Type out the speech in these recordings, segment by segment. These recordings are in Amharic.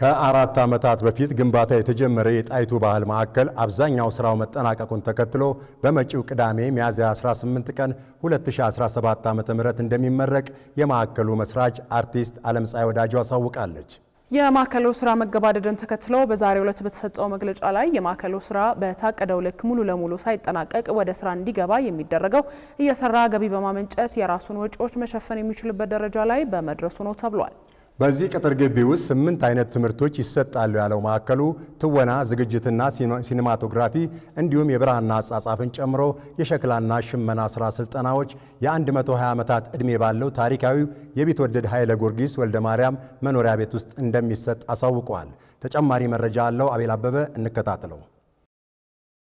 ከአራት ዓመታት በፊት ግንባታ የተጀመረ የጣይቱ ባህል ማዕከል አብዛኛው ስራው መጠናቀቁን ተከትሎ በመጪው ቅዳሜ ሚያዝያ 18 ቀን 2017 ዓ.ም እንደሚመረቅ የማዕከሉ መስራች አርቲስት ዓለምፀሐይ ወዳጆ አሳውቃለች። የማዕከሉ ስራ መገባደድን ተከትሎ በዛሬው ዕለት በተሰጠው መግለጫ ላይ የማዕከሉ ስራ በታቀደው ልክ ሙሉ ለሙሉ ሳይጠናቀቅ ወደ ስራ እንዲገባ የሚደረገው እየሰራ ገቢ በማመንጨት የራሱን ወጪዎች መሸፈን የሚችልበት ደረጃ ላይ በመድረሱ ነው ተብሏል። በዚህ ቅጥር ግቢ ውስጥ 8 አይነት ትምህርቶች ይሰጣሉ ያለው ማዕከሉ ትወና፣ ዝግጅትና ሲኒማቶግራፊ እንዲሁም የብርሃንና አጻጻፍን ጨምሮ የሸክላና ሽመና ስራ ስልጠናዎች የ120 ዓመታት ዕድሜ ባለው ታሪካዊው የቢትወደድ ኃይለ ጊዮርጊስ ወልደ ማርያም መኖሪያ ቤት ውስጥ እንደሚሰጥ አሳውቀዋል። ተጨማሪ መረጃ አለው አቤል አበበ እንከታተለው።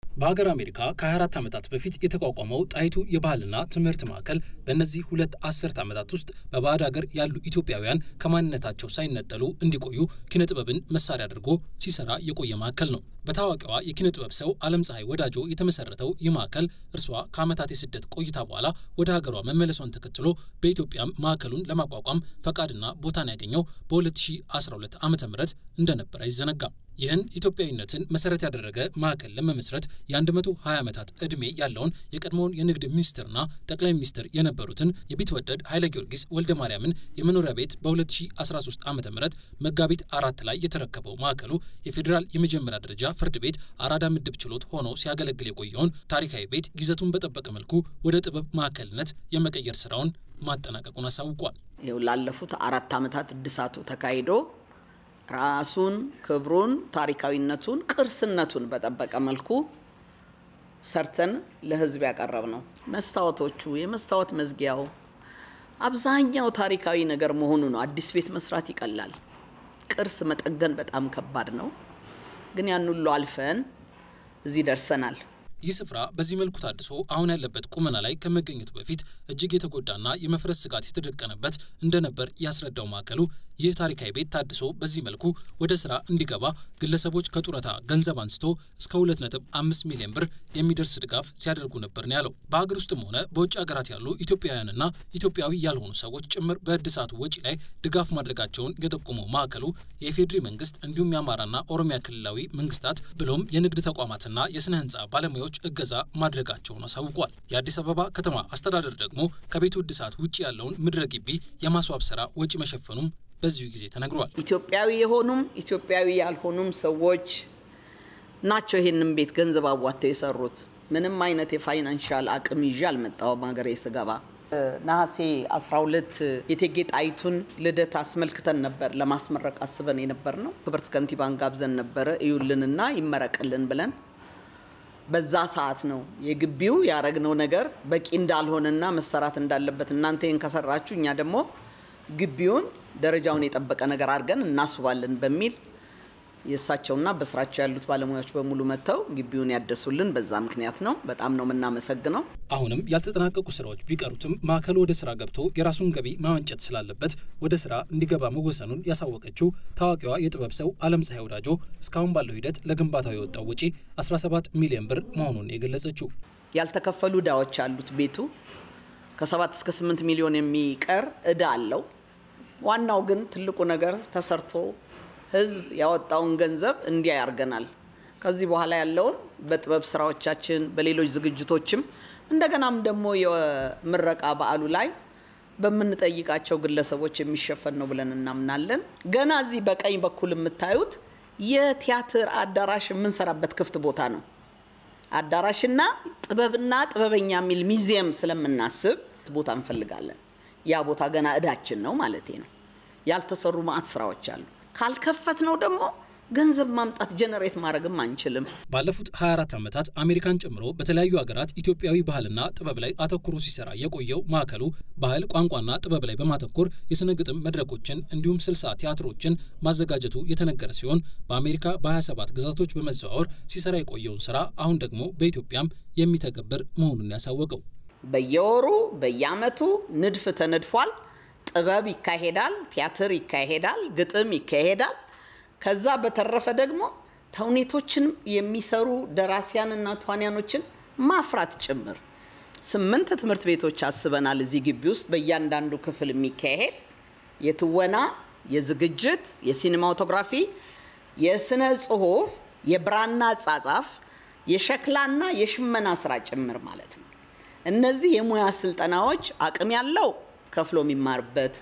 በሀገር አሜሪካ ከ24 ዓመታት በፊት የተቋቋመው ጣይቱ የባህልና ትምህርት ማዕከል በእነዚህ ሁለት አስርት ዓመታት ውስጥ በባዕድ ሀገር ያሉ ኢትዮጵያውያን ከማንነታቸው ሳይነጠሉ እንዲቆዩ ኪነጥበብን መሳሪያ አድርጎ ሲሰራ የቆየ ማዕከል ነው። በታዋቂዋ የኪነጥበብ ሰው ዓለምፀሐይ ወዳጆ የተመሰረተው ይህ ማዕከል እርሷ ከዓመታት የስደት ቆይታ በኋላ ወደ ሀገሯ መመለሷን ተከትሎ በኢትዮጵያም ማዕከሉን ለማቋቋም ፈቃድና ቦታን ያገኘው በ2012 ዓ.ም እንደነበረ አይዘነጋም። ይህን ኢትዮጵያዊነትን መሰረት ያደረገ ማዕከል ለመመስረት የ120 ዓመታት ዕድሜ ያለውን የቀድሞውን የንግድ ሚኒስትርና ጠቅላይ ሚኒስትር የነበሩትን የቢትወደድ ኃይለ ጊዮርጊስ ወልደ ማርያምን የመኖሪያ ቤት በ2013 ዓ.ም መጋቢት 4 ላይ የተረከበው ማዕከሉ የፌዴራል የመጀመሪያ ደረጃ ፍርድ ቤት አራዳ ምድብ ችሎት ሆኖ ሲያገለግል የቆየውን ታሪካዊ ቤት ይዘቱን በጠበቀ መልኩ ወደ ጥበብ ማዕከልነት የመቀየር ስራውን ማጠናቀቁን አሳውቋል። ላለፉት 4 ዓመታት እድሳቱ ተካሂዶ ራሱን ክብሩን ታሪካዊነቱን ቅርስነቱን በጠበቀ መልኩ ሰርተን ለህዝብ ያቀረብ ነው። መስታወቶቹ የመስታወት መዝጊያው አብዛኛው ታሪካዊ ነገር መሆኑ ነው። አዲስ ቤት መስራት ይቀላል፣ ቅርስ መጠገን በጣም ከባድ ነው። ግን ያን ሁሉ አልፈን እዚህ ደርሰናል። ይህ ስፍራ በዚህ መልኩ ታድሶ አሁን ያለበት ቁመና ላይ ከመገኘቱ በፊት እጅግ የተጎዳና የመፍረስ ስጋት የተደቀነበት እንደነበር ያስረዳው ማዕከሉ ይህ ታሪካዊ ቤት ታድሶ በዚህ መልኩ ወደ ስራ እንዲገባ ግለሰቦች ከጡረታ ገንዘብ አንስቶ እስከ 2.5 ሚሊዮን ብር የሚደርስ ድጋፍ ሲያደርጉ ነበር ነው ያለው። በሀገር ውስጥም ሆነ በውጭ ሀገራት ያሉ ኢትዮጵያውያንና ኢትዮጵያዊ ያልሆኑ ሰዎች ጭምር በእድሳቱ ወጪ ላይ ድጋፍ ማድረጋቸውን የጠቆመው ማዕከሉ የፌዴሪ መንግስት እንዲሁም የአማራና ኦሮሚያ ክልላዊ መንግስታት ብሎም የንግድ ተቋማትና የስነ ህንጻ ባለሙያዎች እገዛ ማድረጋቸውን አሳውቋል። የአዲስ አበባ ከተማ አስተዳደር ደግሞ ከቤቱ እድሳት ውጪ ያለውን ምድረ ግቢ የማስዋብ ስራ ወጪ መሸፈኑም በዚሁ ጊዜ ተነግሯል። ኢትዮጵያዊ የሆኑም ኢትዮጵያዊ ያልሆኑም ሰዎች ናቸው ይሄንን ቤት ገንዘብ አዋጥተው የሰሩት። ምንም አይነት የፋይናንሻል አቅም ይዤ አልመጣሁም ሀገሬ ስገባ። ነሐሴ 12 የእቴጌ ጣይቱን ልደት አስመልክተን ነበር ለማስመረቅ አስበን የነበርነው። ክብርት ከንቲባን ጋብዘን ነበር እዩልንና ይመረቅልን ብለን። በዛ ሰዓት ነው የግቢው ያረግነው ነገር በቂ እንዳልሆነና መሰራት እንዳለበት እናንተ ይሄን ከሰራችሁ እኛ ደግሞ ግቢውን ደረጃውን የጠበቀ ነገር አድርገን እናስባለን በሚል የሳቸውና በስራቸው ያሉት ባለሙያዎች በሙሉ መተው ግቢውን ያደሱልን በዛ ምክንያት ነው። በጣም ነው መናመሰግነው። አሁንም ያልተጠናቀቁ ስራዎች ቢቀሩትም ማዕከሉ ወደ ስራ ገብቶ የራሱን ገቢ ማመንጨት ስላለበት ወደ ስራ እንዲገባ መወሰኑን ያሳወቀችው ታዋቂዋ የጥበብ ሰው ዓለምፀሐይ ወዳጆ እስካሁን ባለው ሂደት ለግንባታው የወጣው ወጪ 17 ሚሊዮን ብር መሆኑን የገለጸችው ያልተከፈሉ ዕዳዎች አሉት ቤቱ ከ7 እስከ 8 ሚሊዮን የሚቀር ዕዳ አለው። ዋናው ግን ትልቁ ነገር ተሰርቶ ህዝብ ያወጣውን ገንዘብ እንዲያ ያርገናል። ከዚህ በኋላ ያለውን በጥበብ ስራዎቻችን በሌሎች ዝግጅቶችም እንደገናም ደግሞ የምረቃ በዓሉ ላይ በመንጠይቃቸው ግለሰቦች የሚሸፈን ነው ብለን እናምናለን። ገና እዚህ በቀኝ በኩል የምታዩት የቲያትር አዳራሽ የምንሰራበት ክፍት ቦታ ነው። አዳራሽና ጥበብና ጥበበኛ ሚል ሙዚየም ስለምናስብ ቦታ እንፈልጋለን። ያ ቦታ ገና እዳችን ነው ማለት ነው። ያልተሰሩ ማዕት ስራዎች አሉ። ካልከፈት ነው ደግሞ ገንዘብ ማምጣት ጀነሬት ማድረግም አንችልም። ባለፉት 24 ዓመታት አሜሪካን ጨምሮ በተለያዩ ሀገራት ኢትዮጵያዊ ባህልና ጥበብ ላይ አተኩሮ ሲሰራ የቆየው ማዕከሉ ባህል ቋንቋና ጥበብ ላይ በማተኮር የስነ ግጥም መድረኮችን እንዲሁም 60 ቲያትሮችን ማዘጋጀቱ የተነገረ ሲሆን በአሜሪካ በ27 ግዛቶች በመዘዋወር ሲሰራ የቆየውን ስራ አሁን ደግሞ በኢትዮጵያም የሚተገበር መሆኑን ያሳወቀው በየወሩ በየአመቱ ንድፍ ተነድፏል። ጥበብ ይካሄዳል፣ ቲያትር ይካሄዳል፣ ግጥም ይካሄዳል። ከዛ በተረፈ ደግሞ ተውኔቶችን የሚሰሩ ደራሲያንና ተዋንያኖችን ማፍራት ጭምር 8 ትምህርት ቤቶች አስበናል እዚህ ግቢ ውስጥ በእያንዳንዱ ክፍል የሚካሄድ የትወና የዝግጅት፣ የሲኒማቶግራፊ፣ የስነ ጽሁፍ፣ የብራና አጻጻፍ፣ የሸክላና የሽመና ስራ ጭምር ማለት ነው። እነዚህ የሙያ ስልጠናዎች አቅም ያለው ከፍሎ የሚማርበት፣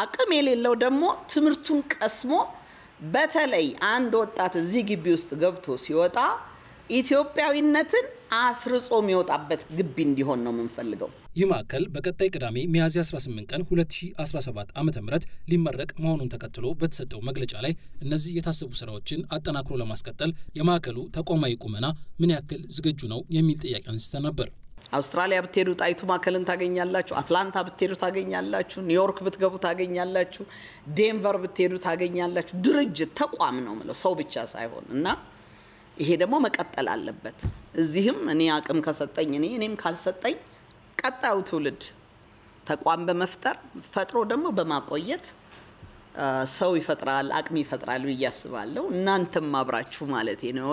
አቅም የሌለው ደግሞ ትምህርቱን ቀስሞ በተለይ አንድ ወጣት እዚህ ግቢ ውስጥ ገብቶ ሲወጣ ኢትዮጵያዊነትን አስርጾ የሚወጣበት ግቢ እንዲሆን ነው የምንፈልገው። ይህ ማዕከል በቀጣይ ቅዳሜ ሚያዝያ 18 ቀን 2017 ዓ.ም ሊመረቅ መሆኑን ተከትሎ በተሰጠው መግለጫ ላይ እነዚህ የታሰቡ ስራዎችን አጠናክሮ ለማስቀጠል የማዕከሉ ተቋማዊ ቁመና ምን ያክል ዝግጁ ነው የሚል ጥያቄ አንስተ ነበር። አውስትራሊያ ብትሄዱ ጣይቱ ማዕከልን ታገኛላችሁ፣ አትላንታ ብትሄዱ ታገኛላችሁ፣ ኒውዮርክ ብትገቡ ታገኛላችሁ፣ ዴንቨር ብትሄዱ ታገኛላችሁ። ድርጅት ተቋም ነው ማለት ሰው ብቻ ሳይሆን እና ይሄ ደግሞ መቀጠል አለበት። እዚህም እኔ አቅም ከሰጠኝ እኔም ካልሰጠኝ ቀጣዩ ትውልድ ተቋም በመፍጠር ፈጥሮ ደግሞ በማቆየት ሰው ይፈጥራል፣ አቅም ይፈጥራል ብዬ አስባለሁ። እናንተም አብራችሁ ማለት ነው።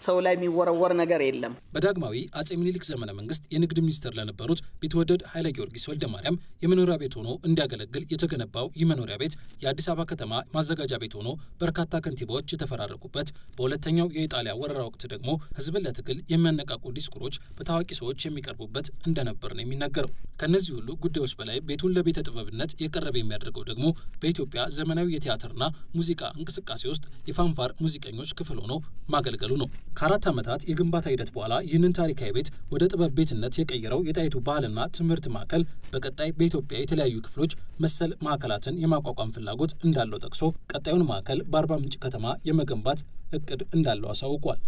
ሰው ላይ የሚወረወር ነገር የለም። በዳግማዊ አጼ ምኒልክ ዘመነ መንግስት የንግድ ሚኒስትር ለነበሩት ቢትወደድ ኃይለ ጊዮርጊስ ወልደ ማርያም የመኖሪያ ቤት ሆኖ እንዲያገለግል የተገነባው ይህ መኖሪያ ቤት የአዲስ አበባ ከተማ ማዘጋጃ ቤት ሆኖ በርካታ ከንቲባዎች የተፈራረቁበት፣ በሁለተኛው የኢጣሊያ ወረራ ወቅት ደግሞ ህዝብን ለትግል የሚያነቃቁ ዲስኩሮች በታዋቂ ሰዎች የሚቀርቡበት እንደነበር ነው የሚነገረው። ከነዚህ ሁሉ ጉዳዮች በላይ ቤቱን ለቤተ ጥበብነት የቀረበ የሚያደርገው ደግሞ በኢትዮጵያ ዘመናዊ የቲያትርና ሙዚቃ እንቅስቃሴ ውስጥ የፋንፋር ሙዚቀኞች ክፍል ሆኖ ማገልገሉ ነው። ከ4 ዓመታት የግንባታ ሂደት በኋላ ይህንን ታሪካዊ ቤት ወደ ጥበብ ቤትነት የቀየረው የጣይቱ ባህልና ትምህርት ማዕከል በቀጣይ በኢትዮጵያ የተለያዩ ክፍሎች መሰል ማዕከላትን የማቋቋም ፍላጎት እንዳለው ጠቅሶ ቀጣዩን ማዕከል በአርባ ምንጭ ከተማ የመገንባት እቅድ እንዳለው አሳውቋል።